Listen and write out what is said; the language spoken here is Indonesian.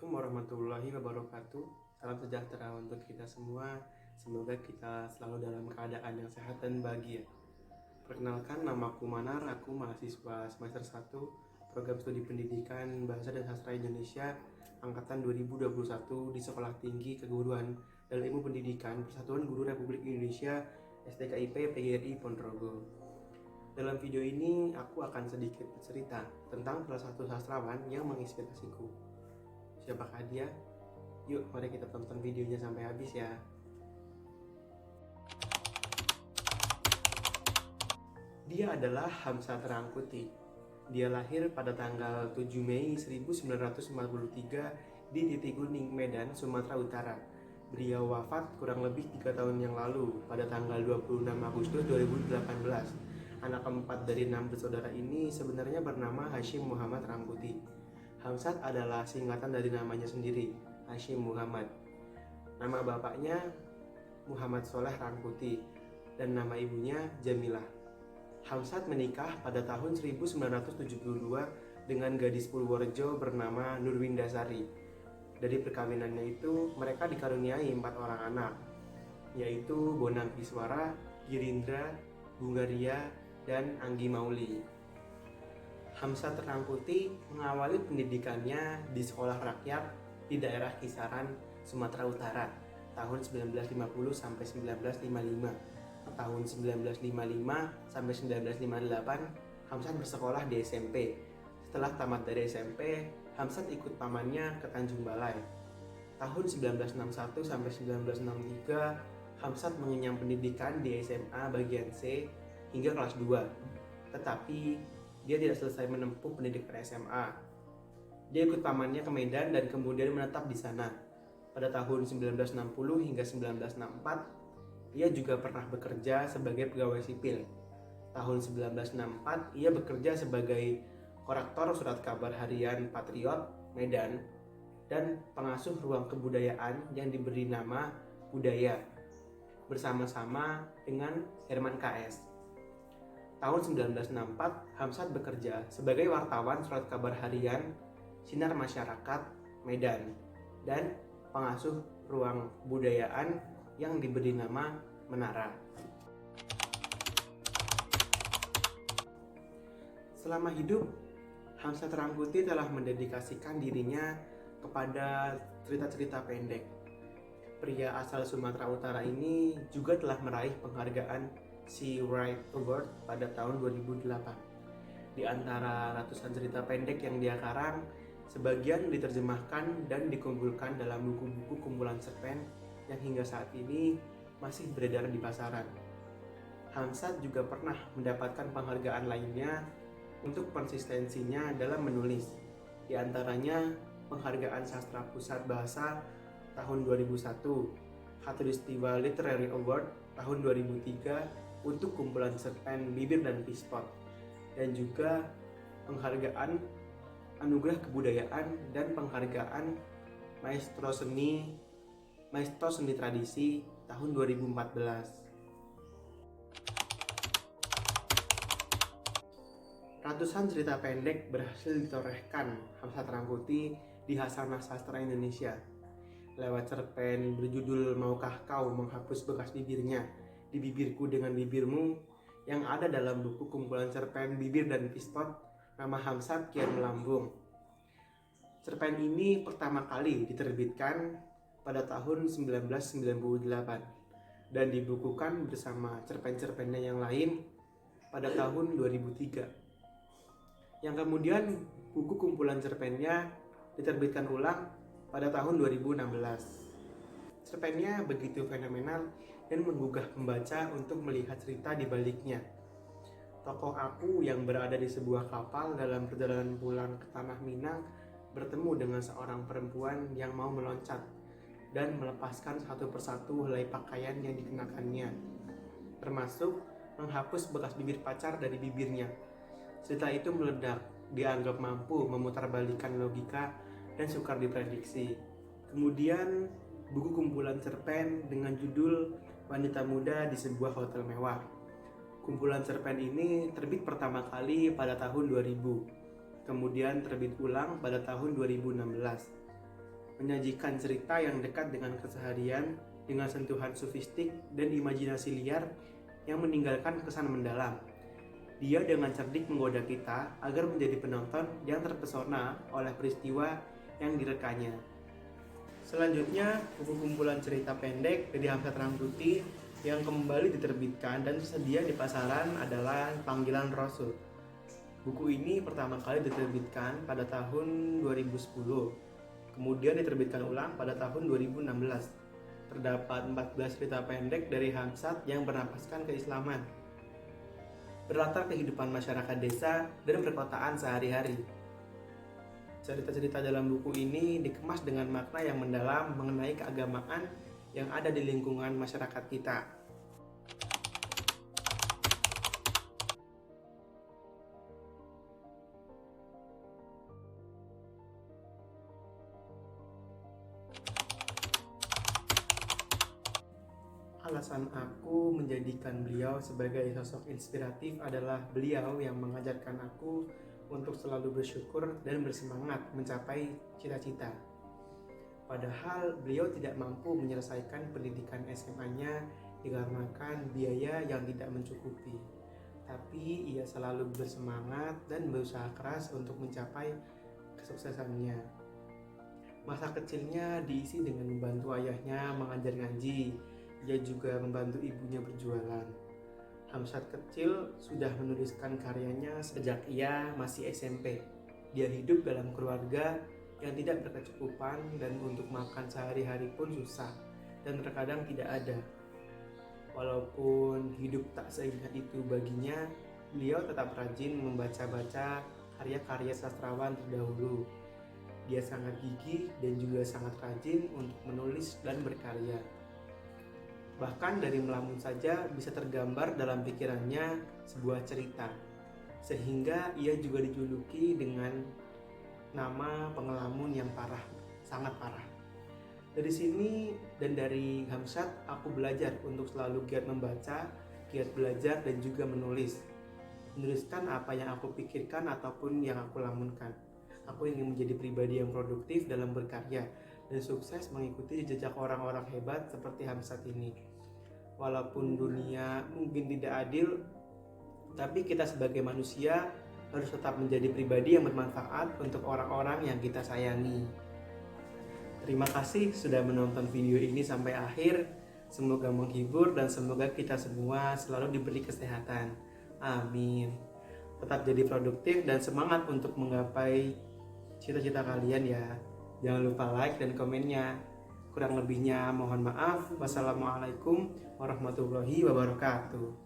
Assalamualaikum warahmatullahi wabarakatuh. Salam sejahtera untuk kita semua. Semoga kita selalu dalam keadaan yang sehat dan bahagia. Perkenalkan, namaku Manar, aku mahasiswa semester 1 Program Studi Pendidikan Bahasa dan Sastra Indonesia Angkatan 2021 di Sekolah Tinggi Keguruan dan Ilmu Pendidikan Persatuan Guru Republik Indonesia STKIP PGRI Ponorogo. Dalam video ini, aku akan sedikit bercerita tentang salah satu sastrawan yang menginspirasiku. Siapakah dia? Yuk, mari kita tonton videonya sampai habis ya. Dia adalah Hamsat Rangkuti. Dia lahir pada tanggal 7 Mei 1943 di Titikuning, Medan, Sumatera Utara. Beliau wafat kurang lebih 3 tahun yang lalu pada tanggal 26 Agustus 2018. Anak keempat dari 6 bersaudara ini sebenarnya bernama Hashim Muhammad Rangkuti. Hamsat adalah singkatan dari namanya sendiri, Hashim Muhammad. Nama bapaknya Muhammad Soleh Rangkuti dan nama ibunya Jamilah. Hamsat menikah pada tahun 1972 dengan gadis Purworejo bernama Nurwindasari. Dari perkawinannya itu, mereka dikaruniai 4 orang anak, yaitu Bonang Kiswara, Girindra, Bungaria, dan Anggi Mauli. Hamsat Rangkuti mengawali pendidikannya di sekolah rakyat di daerah Kisaran, Sumatera Utara tahun 1950 sampai 1955. Tahun 1955 sampai 1958, Hamsat bersekolah di SMP. Setelah tamat dari SMP, Hamsat ikut pamannya ke Tanjung Balai. Tahun 1961 sampai 1963, Hamsat mengenyam pendidikan di SMA bagian C hingga kelas 2. Tetapi dia tidak selesai menempuh pendidikan SMA. Dia ikut pamannya ke Medan dan kemudian menetap di sana. Pada tahun 1960 hingga 1964, ia juga pernah bekerja sebagai pegawai sipil. Tahun 1964, ia bekerja sebagai korektor surat kabar harian Patriot Medan dan pengasuh ruang kebudayaan yang diberi nama Budaya bersama-sama dengan Herman KS. Tahun 1964, Hamsat bekerja sebagai wartawan surat kabar harian Sinar Masyarakat Medan dan pengasuh ruang kebudayaan yang diberi nama Menara. Selama hidup, Hamsat Rangkuti telah mendedikasikan dirinya kepada cerita-cerita pendek. Pria asal Sumatera Utara ini juga telah meraih penghargaan She Write Award pada tahun 2008. Di antara ratusan cerita pendek yang dia karang, sebagian diterjemahkan dan dikumpulkan dalam buku-buku kumpulan cerpen yang hingga saat ini masih beredar di pasaran. Hamsat juga pernah mendapatkan penghargaan lainnya untuk konsistensinya dalam menulis. Di antaranya penghargaan Sastra Pusat Bahasa tahun 2001, Khatulistiwa Literary Award tahun 2003 untuk kumpulan cerpen Bibir dan Pispot, dan juga penghargaan Anugerah Kebudayaan dan penghargaan Maestro Seni Tradisi tahun 2014. Ratusan cerita pendek berhasil ditorehkan Hamsat Rangkuti di Hasanah Sastra Indonesia lewat cerpen berjudul Maukah Kau Menghapus Bekas Bibirnya di Bibirku Dengan Bibirmu yang ada dalam buku kumpulan cerpen Bibir dan Pispot. Nama Hamsat kian melambung. Cerpen ini pertama kali diterbitkan pada tahun 1998 dan dibukukan bersama cerpen-cerpennya yang lain pada tahun 2003. Yang kemudian buku kumpulan cerpennya diterbitkan ulang pada tahun 2016. Cerpennya begitu fenomenal dan menggugah pembaca untuk melihat cerita di baliknya. Tokoh aku yang berada di sebuah kapal dalam perjalanan pulang ke Tanah Minang bertemu dengan seorang perempuan yang mau meloncat dan melepaskan satu persatu helai pakaian yang dikenakannya, termasuk menghapus bekas bibir pacar dari bibirnya. Cerita itu meledak, dianggap mampu memutarbalikkan logika dan sukar diprediksi. Kemudian buku kumpulan cerpen dengan judul Wanita Muda di Sebuah Hotel Mewah. Kumpulan cerpen ini terbit pertama kali pada tahun 2000, kemudian terbit ulang pada tahun 2016. menyajikan cerita yang dekat dengan keseharian dengan sentuhan sofistik dan imajinasi liar yang meninggalkan kesan mendalam. Dia dengan cerdik menggoda kita agar menjadi penonton yang terpesona oleh peristiwa yang direkanya. Selanjutnya, buku kumpulan cerita pendek dari Hamzat Rangkuti yang kembali diterbitkan dan tersedia di pasaran adalah Panggilan Rasul. Buku ini pertama kali diterbitkan pada tahun 2010, kemudian diterbitkan ulang pada tahun 2016. Terdapat 14 cerita pendek dari Hamzat yang bernapaskan keislaman, berlatar kehidupan masyarakat desa dan perkotaan sehari-hari. Cerita-cerita dalam buku ini dikemas dengan makna yang mendalam mengenai keagamaan yang ada di lingkungan masyarakat kita. Alasan aku menjadikan beliau sebagai sosok inspiratif adalah beliau yang mengajarkan aku untuk selalu bersyukur dan bersemangat mencapai cita-cita. Padahal beliau tidak mampu menyelesaikan pendidikan SMA-nya dikarenakan biaya yang tidak mencukupi. Tapi ia selalu bersemangat dan berusaha keras untuk mencapai kesuksesannya. Masa kecilnya diisi dengan membantu ayahnya mengajar ngaji. Ia juga membantu ibunya berjualan. Hamzat kecil sudah menuliskan karyanya sejak ia masih SMP. Dia hidup dalam keluarga yang tidak berkecukupan dan untuk makan sehari-hari pun susah dan terkadang tidak ada. Walaupun hidup tak seindah itu baginya, beliau tetap rajin membaca-baca karya-karya sastrawan terdahulu. Dia sangat gigih dan juga sangat rajin untuk menulis dan berkarya. Bahkan dari melamun saja bisa tergambar dalam pikirannya sebuah cerita, sehingga ia juga dijuluki dengan nama pengelamun yang parah, sangat parah. Dari sini dan dari Hamzat aku belajar untuk selalu giat membaca, giat belajar dan juga menulis. Menuliskan apa yang aku pikirkan ataupun yang aku lamunkan. Aku ingin menjadi pribadi yang produktif dalam berkarya dan sukses mengikuti jejak orang-orang hebat seperti Hamzat ini. Walaupun dunia mungkin tidak adil, tapi kita sebagai manusia harus tetap menjadi pribadi yang bermanfaat untuk orang-orang yang kita sayangi. Terima kasih sudah menonton video ini sampai akhir. Semoga menghibur dan semoga kita semua selalu diberi kesehatan. Amin. Tetap jadi produktif dan semangat untuk menggapai cita-cita kalian ya. Jangan lupa like dan komennya. Kurang lebihnya mohon maaf. Wassalamualaikum warahmatullahi wabarakatuh.